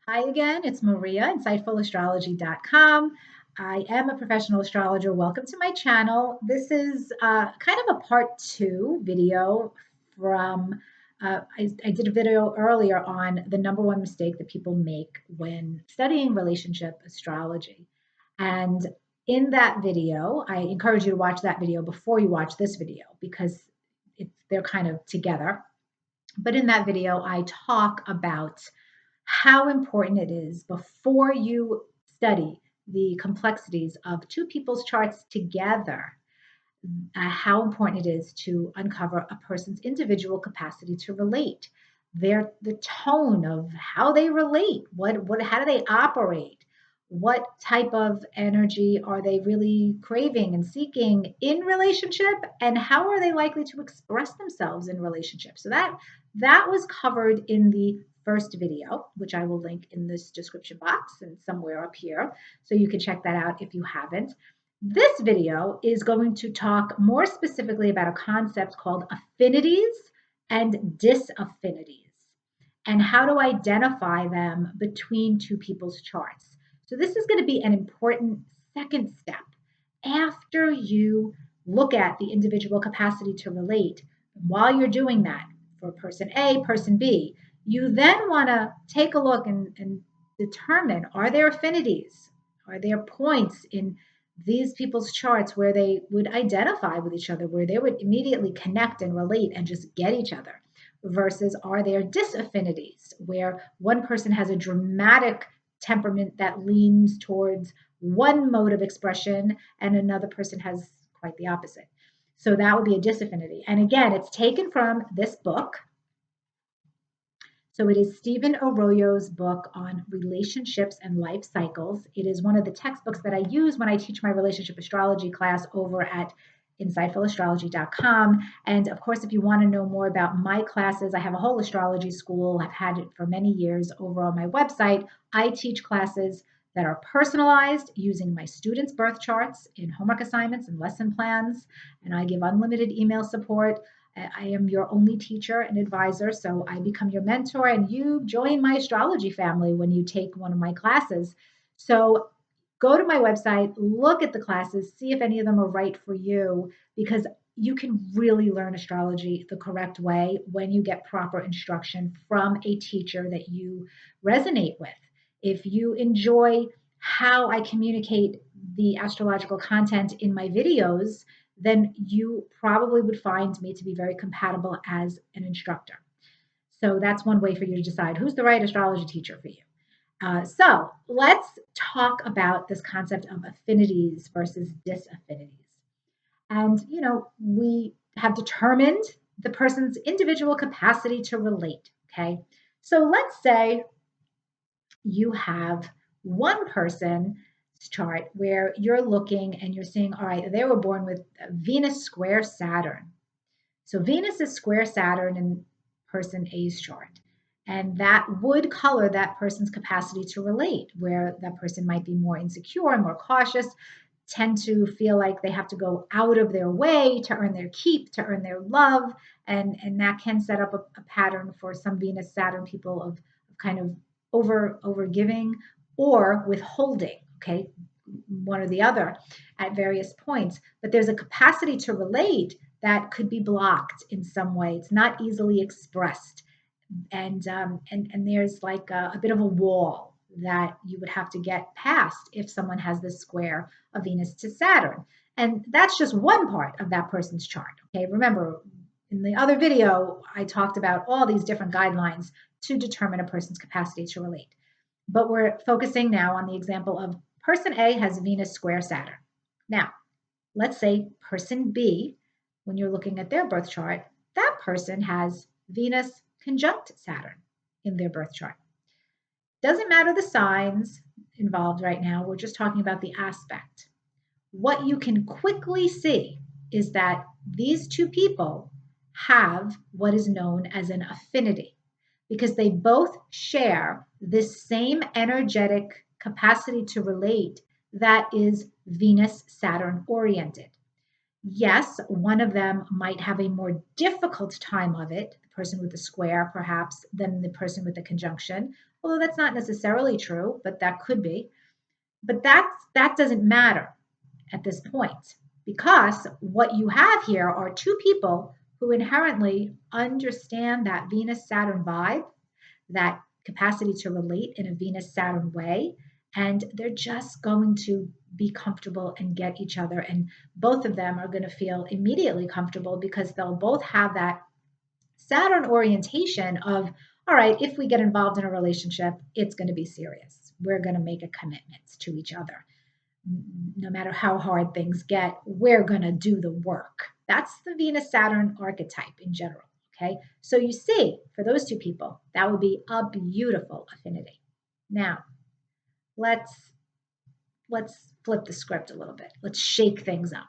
Hi again, it's Maria, insightfulastrology.com. I am a professional astrologer. Welcome to my channel. This is kind of a part two video from, I did a video earlier on the number one mistake that people make when studying relationship astrology. And in that video, I encourage you to watch that video before you watch this video because they're kind of together. But in that video, I talk about how important it is before you study the complexities of two people's charts together, how important it is to uncover a person's individual capacity to relate, the tone of how they relate, how do they operate, what type of energy are they really craving and seeking in relationship, and how are they likely to express themselves in relationship. So that was covered in the first video, which I will link in this description box and somewhere up here, so you can check that out if you haven't. This video is going to talk more specifically about a concept called affinities and disaffinities and how to identify them between two people's charts. So this is going to be an important second step after you look at the individual capacity to relate. While you're doing that for person A, person B, you then want to take a look and determine, are there affinities? Are there points in these people's charts where they would identify with each other, where they would immediately connect and relate and just get each other? Versus are there disaffinities where one person has a dramatic temperament that leans towards one mode of expression and another person has quite the opposite? So that would be a disaffinity. And again, it's taken from this book. So it is Stephen Arroyo's book on relationships and life cycles. It is one of the textbooks that I use when I teach my relationship astrology class over at insightfulastrology.com. And of course, if you want to know more about my classes, I have a whole astrology school. I've had it for many years over on my website. I teach classes that are personalized using my students' birth charts in homework assignments and lesson plans. And I give unlimited email support. I am your only teacher and advisor, so I become your mentor, and you join my astrology family when you take one of my classes. So go to my website, look at the classes, see if any of them are right for you, because you can really learn astrology the correct way when you get proper instruction from a teacher that you resonate with. If you enjoy how I communicate the astrological content in my videos, then you probably would find me to be very compatible as an instructor. So that's one way for you to decide who's the right astrology teacher for you. So let's talk about this concept of affinities versus disaffinities. And, we have determined the person's individual capacity to relate. Okay. So let's say you have one person chart where you're looking and you're seeing, all right, they were born with Venus square Saturn. So Venus is square Saturn in person A's chart. And that would color that person's capacity to relate, where that person might be more insecure and more cautious, tend to feel like they have to go out of their way to earn their keep, to earn their love. And that can set up a pattern for some Venus Saturn people of kind of over giving or withholding, okay, one or the other at various points. But there's a capacity to relate that could be blocked in some way. It's not easily expressed, and there's like a bit of a wall that you would have to get past if someone has this square of Venus to Saturn. And that's just one part of that person's chart. Okay, remember in the other video, I talked about all these different guidelines to determine a person's capacity to relate. But we're focusing now on the example of person A has Venus square Saturn. Now, let's say person B, when you're looking at their birth chart, that person has Venus conjunct Saturn in their birth chart. Doesn't matter the signs involved right now, we're just talking about the aspect. What you can quickly see is that these two people have what is known as an affinity because they both share this same energetic capacity to relate that is Venus Saturn oriented. Yes, one of them might have a more difficult time of it, the person with the square perhaps, than the person with the conjunction. Although that's not necessarily true, but that could be. But that doesn't matter at this point because what you have here are two people who inherently understand that Venus Saturn vibe, that capacity to relate in a Venus Saturn way, and they're just going to be comfortable and get each other. And both of them are going to feel immediately comfortable because they'll both have that Saturn orientation of, all right, if we get involved in a relationship, it's going to be serious. We're going to make a commitment to each other. No matter how hard things get, we're going to do the work. That's the Venus Saturn archetype in general. Okay. So you see, for those two people, that would be a beautiful affinity. Now, let's flip the script a little bit. Let's shake things up.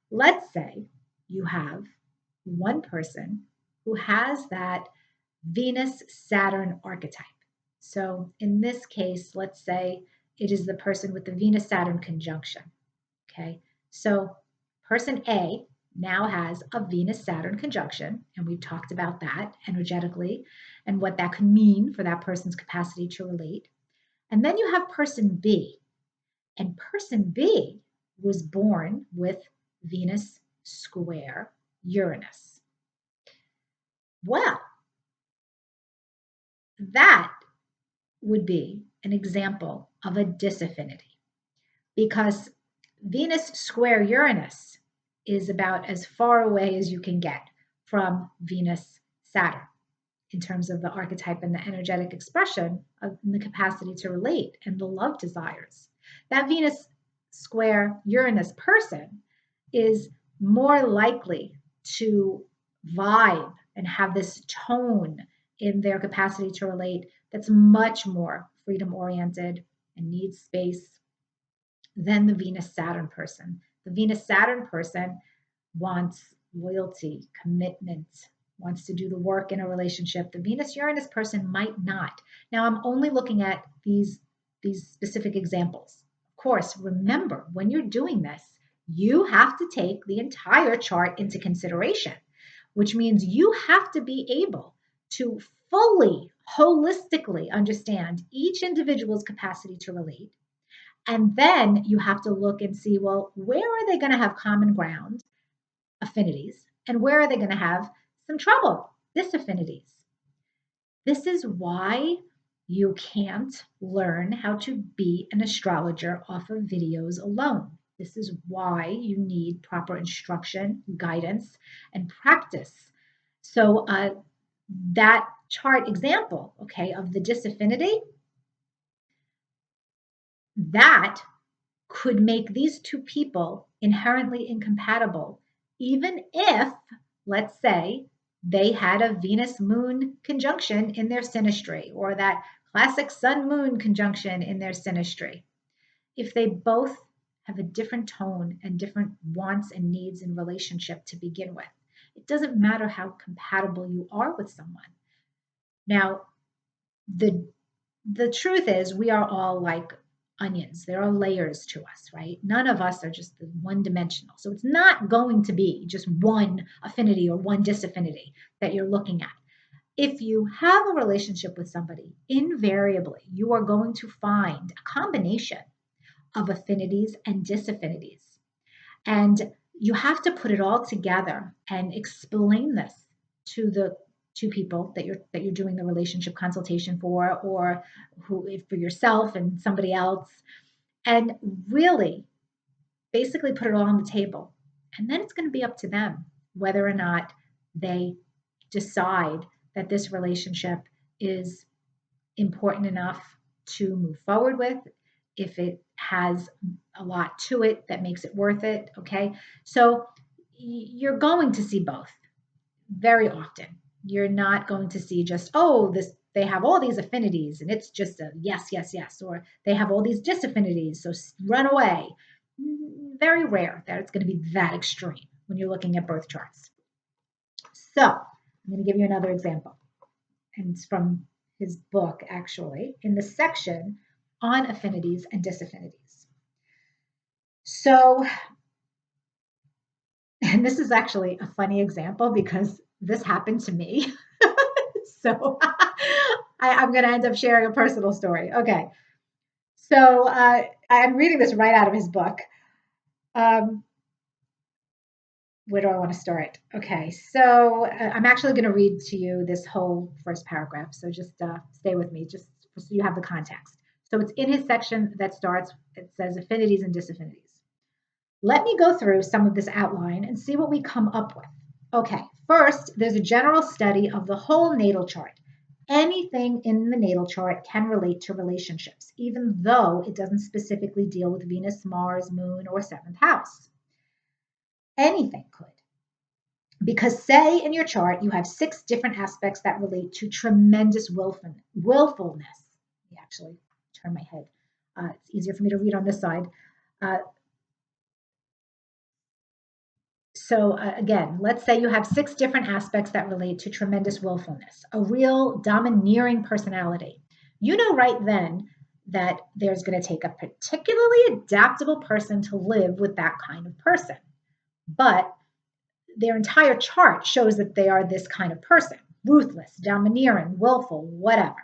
Let's say you have one person who has that Venus Saturn archetype. So in this case, let's say it is the person with the Venus Saturn conjunction. Okay, so person A now has a Venus Saturn conjunction, and we've talked about that energetically and what that could mean for that person's capacity to relate. And then you have person B, and person B was born with Venus square Uranus. Well, that would be an example of a disaffinity because Venus square Uranus is about as far away as you can get from Venus Saturn in terms of the archetype and the energetic expression of the capacity to relate and the love desires. That Venus square Uranus person is more likely to vibe and have this tone in their capacity to relate that's much more freedom oriented and needs space than the Venus Saturn person. The Venus Saturn person wants loyalty, commitment, wants to do the work in a relationship. The Venus Uranus person might not. Now, I'm only looking at these specific examples. Of course, remember when you're doing this, you have to take the entire chart into consideration, which means you have to be able to fully, holistically understand each individual's capacity to relate. And then you have to look and see, well, where are they going to have common ground, affinities, and where are they going to have some trouble, disaffinities? This is why you can't learn how to be an astrologer off of videos alone. This is why you need proper instruction, guidance, and practice. So that chart example, okay, of the disaffinity, that could make these two people inherently incompatible, even if, let's say, they had a Venus moon conjunction in their synastry or that classic sun moon conjunction in their synastry. If they both have a different tone and different wants and needs in relationship to begin with, it doesn't matter how compatible you are with someone. Now, the truth is we are all like onions. There are layers to us, right? None of us are just one dimensional. So it's not going to be just one affinity or one disaffinity that you're looking at. If you have a relationship with somebody, invariably you are going to find a combination of affinities and disaffinities. And you have to put it all together and explain this to the two people that you're doing the relationship consultation for, or who for yourself and somebody else, and really basically put it all on the table. And then it's going to be up to them whether or not they decide that this relationship is important enough to move forward with, if it has a lot to it that makes it worth it. Okay. So you're going to see both very often. You're not going to see just, oh, this, they have all these affinities and it's just a yes, yes, yes, or they have all these disaffinities, so run away. Very rare that it's going to be that extreme when you're looking at birth charts. So I'm going to give you another example, and it's from his book, actually, in the section on affinities and disaffinities. So And this is actually a funny example because this happened to me. So I'm going to end up sharing a personal story. Okay. So I'm reading this right out of his book. Um, where do I want to start? Okay, so I'm actually going to read to you this whole first paragraph. So just stay with me, just so you have the context. So it's in his section that starts, it says affinities and disaffinities. Let me go through some of this outline and see what we come up with. Okay, first, there's a general study of the whole natal chart. Anything in the natal chart can relate to relationships, even though it doesn't specifically deal with Venus, Mars, Moon, or seventh house. Anything could. Because say in your chart you have 6 different aspects that relate to tremendous willfulness. You actually turn my head. It's easier for me to read on this side. Uh, again, let's say you have 6 different aspects that relate to tremendous willfulness, a real domineering personality. You know right then that there's going to take a particularly adaptable person to live with that kind of person. But their entire chart shows that they are this kind of person, ruthless, domineering, willful, whatever.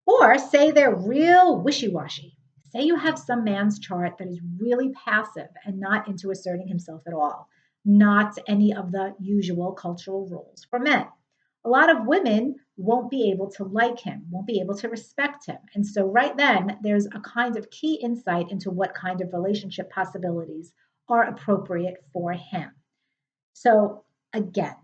Or say they're real wishy-washy. Say you have some man's chart that is really passive and not into asserting himself at all, not any of the usual cultural roles for men. A lot of women won't be able to like him, won't be able to respect him. And so, right then, there's a kind of key insight into what kind of relationship possibilities are appropriate for him. So, again,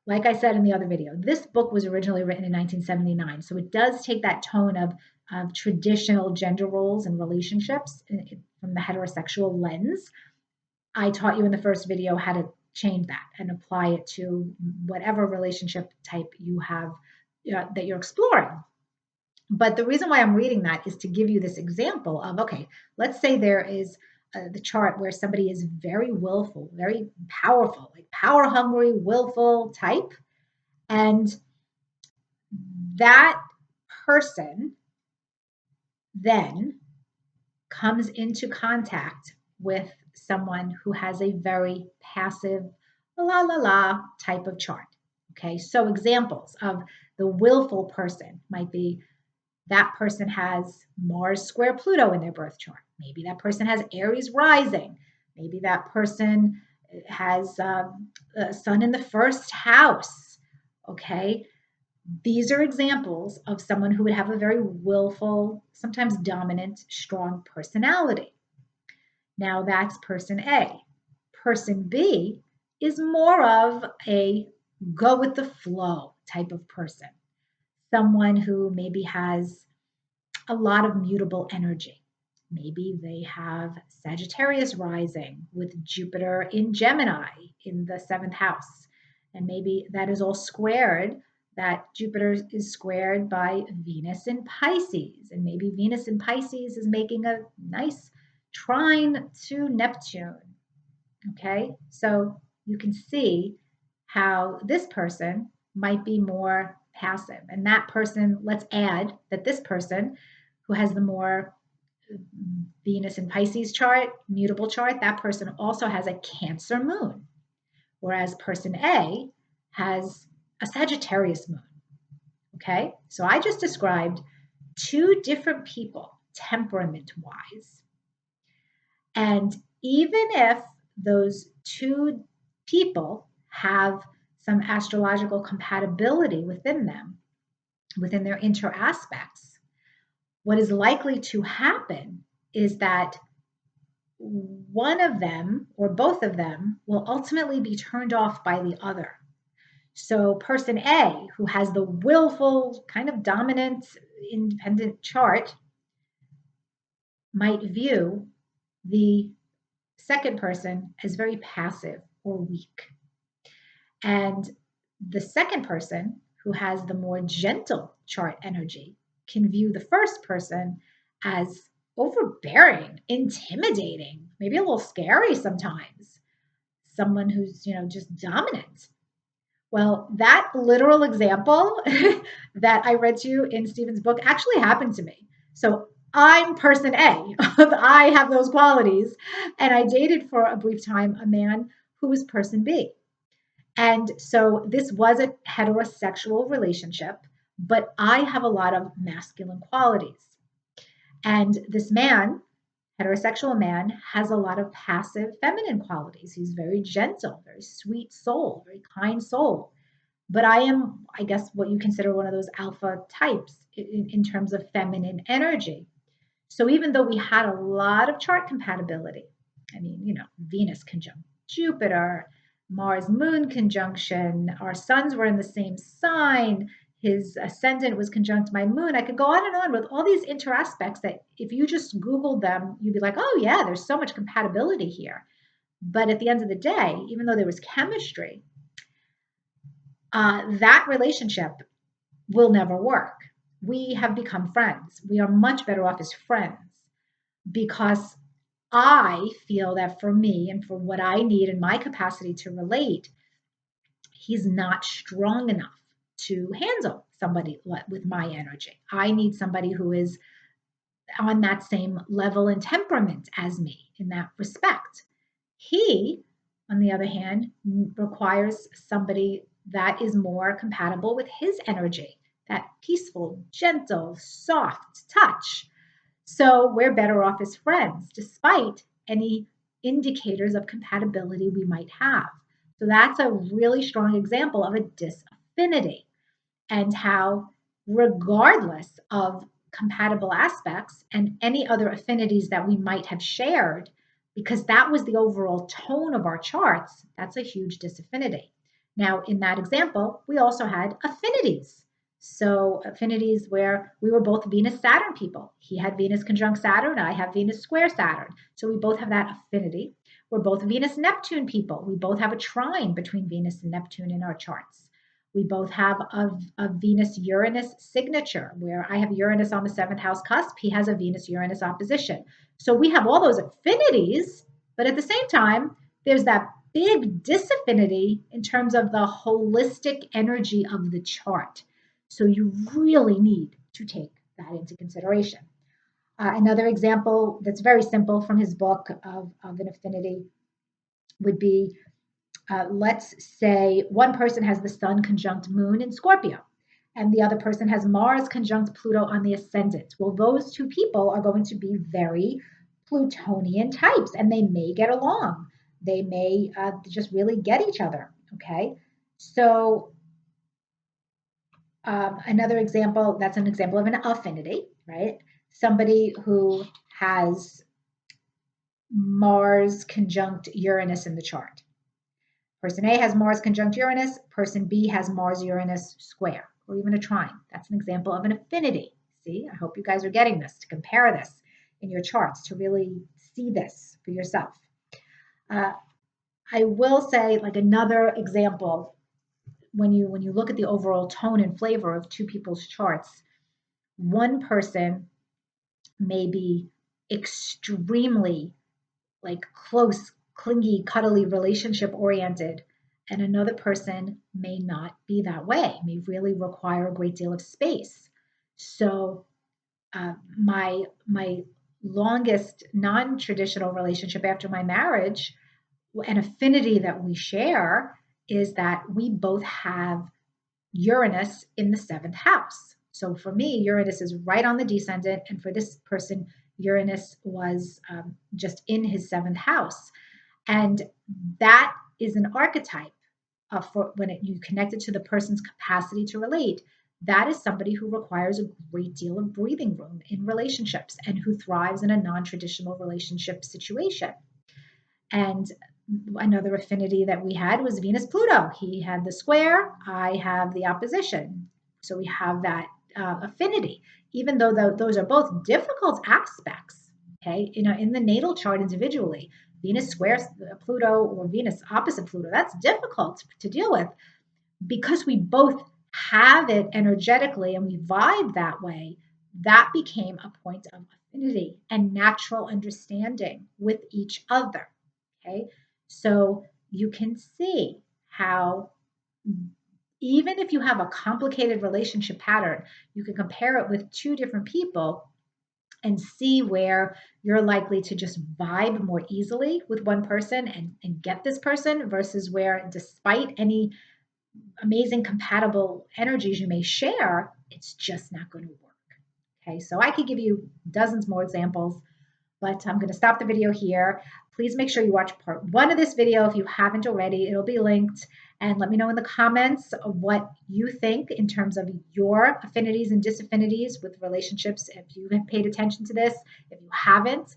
like I said in the other video, this book was originally written in 1979. So it does take that tone of traditional gender roles and relationships from the heterosexual lens. I taught you in the first video how to change that and apply it to whatever relationship type you have that you're exploring. But the reason why I'm reading that is to give you this example of, okay, let's say there is the chart where somebody is very willful, very powerful, like power hungry, willful type. And that person then comes into contact with someone who has a very passive, la la la type of chart. Okay, so examples of the willful person might be that person has Mars square Pluto in their birth chart. Maybe that person has Aries rising. Maybe that person has Sun in the first house. Okay, these are examples of someone who would have a very willful, sometimes dominant, strong personality. Now that's person A. Person B is more of a go with the flow type of person, someone who maybe has a lot of mutable energy. Maybe they have Sagittarius rising with Jupiter in Gemini in the 7th house. And maybe that is all squared, that Jupiter is squared by Venus in Pisces. And maybe Venus in Pisces is making a nice trine to Neptune. Okay, so you can see how this person might be more passive. And that person, let's add that this person who has the more Venus in Pisces chart, mutable chart, that person also has a Cancer moon, whereas person A has a Sagittarius moon. Okay, so I just described 2 different people temperament wise. And even if those 2 people have some astrological compatibility within them, within their inter aspects, what is likely to happen is that one of them or both of them will ultimately be turned off by the other. So, person A, who has the willful, kind of dominant, independent chart, might view the second person as very passive or weak. And the second person, who has the more gentle chart energy, can view the first person as overbearing, intimidating, maybe a little scary sometimes. Someone who's, just dominant. Well, that literal example that I read to you in Stephen's book actually happened to me. So I'm person A. I have those qualities. And I dated for a brief time a man who is person B. And so this was a heterosexual relationship, but I have a lot of masculine qualities. And this man, heterosexual man, has a lot of passive feminine qualities. He's very gentle, very sweet soul, very kind soul. But I am, I guess, what you consider one of those alpha types in terms of feminine energy. So even though we had a lot of chart compatibility, I mean, Venus conjunct Jupiter, Mars Moon conjunction, our suns were in the same sign, his ascendant was conjunct my moon. I could go on and on with all these interaspects that if you just Googled them, you'd be like, oh, yeah, there's so much compatibility here. But at the end of the day, even though there was chemistry, that relationship will never work. We have become friends. We are much better off as friends because I feel that for me and for what I need and my capacity to relate, he's not strong enough to handle somebody with my energy. I need somebody who is on that same level and temperament as me in that respect. He, on the other hand, requires somebody that is more compatible with his energy, that peaceful, gentle, soft touch. So we're better off as friends, despite any indicators of compatibility we might have. So that's a really strong example of a disaffinity and how, regardless of compatible aspects and any other affinities that we might have shared, because that was the overall tone of our charts, that's a huge disaffinity. Now, in that example, we also had affinities. So, affinities where we were both Venus Saturn people. He had Venus conjunct Saturn, I have Venus square Saturn. So, we both have that affinity. We're both Venus Neptune people. We both have a trine between Venus and Neptune in our charts. We both have a Venus Uranus signature where I have Uranus on the seventh house cusp. He has a Venus Uranus opposition. So we have all those affinities, but at the same time, there's that big disaffinity in terms of the holistic energy of the chart. So you really need to take that into consideration. Another example that's very simple from his book of an affinity would be let's say one person has the sun conjunct moon in Scorpio, and the other person has Mars conjunct Pluto on the ascendant. Well, those two people are going to be very Plutonian types, and they may get along. They may just really get each other. Okay. So, another example, that's an example of an affinity, right? Somebody who has Mars conjunct Uranus in the chart. Person A has Mars conjunct Uranus, person B has Mars Uranus square, or even a trine. That's an example of an affinity. See, I hope you guys are getting this, to compare this in your charts, to really see this for yourself. I will say, like, another example, when you look at the overall tone and flavor of two people's charts, one person may be extremely like close, clingy, cuddly, relationship oriented, and another person may not be that way, may really require a great deal of space. So my longest non-traditional relationship after my marriage, an affinity that we share is that we both have Uranus in the seventh house. So for me, Uranus is right on the descendant, and for this person, Uranus was just in his seventh house. And that is an archetype for when you connect it to the person's capacity to relate. That is somebody who requires a great deal of breathing room in relationships and who thrives in a non traditional relationship situation. And another affinity that we had was Venus Pluto. He had the square, I have the opposition. So we have that affinity, even though those are both difficult aspects. Okay, in the natal chart individually, Venus square Pluto or Venus opposite Pluto, that's difficult to deal with because we both have it energetically and we vibe that way. That became a point of affinity and natural understanding with each other. Okay, so you can see how even if you have a complicated relationship pattern, you can compare it with two different people and see where you're likely to just vibe more easily with one person and get this person versus where, despite any amazing compatible energies you may share, it's just not going to work. Okay, so I could give you dozens more examples, but I'm going to stop the video here. Please make sure you watch part one of this video if you haven't already. It'll be linked. And let me know in the comments what you think in terms of your affinities and disaffinities with relationships. If you have paid attention to this, if you haven't,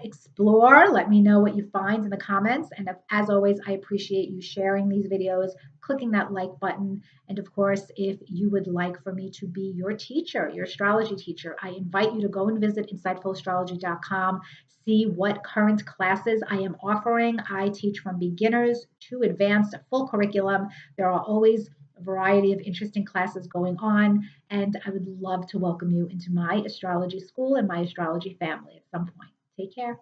explore. Let me know what you find in the comments. And as always, I appreciate you sharing these videos, clicking that like button. And of course, if you would like for me to be your teacher, your astrology teacher, I invite you to go and visit insightfulastrology.com, see what current classes I am offering. I teach from beginners to advanced, a full curriculum. There are always a variety of interesting classes going on, and I would love to welcome you into my astrology school and my astrology family at some point. Take care.